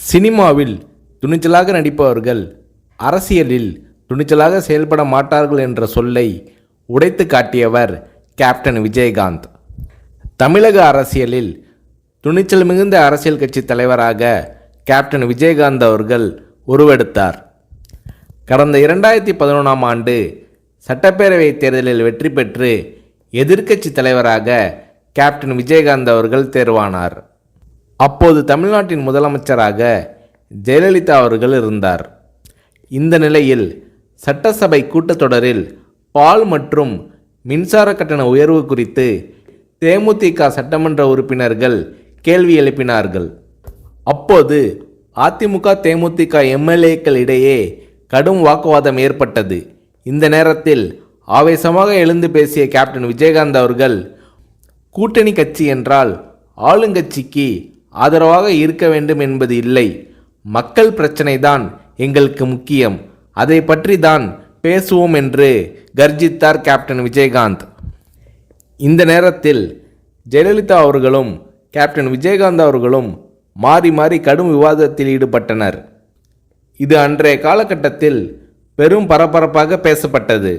சினிமாவில் துணிச்சலாக நடிப்பவர்கள் அரசியலில் துணிச்சலாக செயல்பட மாட்டார்கள் என்ற சொல்லை உடைத்து காட்டியவர் கேப்டன் விஜயகாந்த். தமிழக அரசியலில் துணிச்சல் மிகுந்த அரசியல் கட்சி தலைவராக கேப்டன் விஜயகாந்த் அவர்கள் உருவெடுத்தார். கடந்த 2011ஆம் ஆண்டு சட்டப்பேரவை தேர்தலில் வெற்றி பெற்று எதிர்க்கட்சி தலைவராக கேப்டன் விஜயகாந்த் அவர்கள் தேர்வானார். அப்போது தமிழ்நாட்டின் முதலமைச்சராக ஜெயலலிதா அவர்கள் இருந்தார். இந்த நிலையில் சட்டசபை கூட்டத்தொடரில் பால் மற்றும் மின்சார கட்டண உயர்வு குறித்து தேமுதிக சட்டமன்ற உறுப்பினர்கள் கேள்வி எழுப்பினார்கள். அப்போது அதிமுக தேமுதிக எம்எல்ஏக்கள் இடையே கடும் வாக்குவாதம் ஏற்பட்டது. இந்த நேரத்தில் ஆவேசமாக எழுந்து பேசிய கேப்டன் விஜயகாந்த் அவர்கள், கூட்டணி கட்சி என்றால் ஆளுங்கட்சிக்கு ஆதரவாக இருக்க வேண்டும் என்பது இல்லை, மக்கள் பிரச்சனை தான் எங்களுக்கு முக்கியம், அதை பற்றி தான் பேசுவோம் என்று கர்ஜித்தார் கேப்டன் விஜயகாந்த். இந்த நேரத்தில் ஜெயலலிதா அவர்களும் கேப்டன் விஜயகாந்த் அவர்களும் மாறி மாறி கடும் விவாதத்தில் ஈடுபட்டனர். இது அன்றைய காலகட்டத்தில் பெரும் பரபரப்பாக பேசப்பட்டது.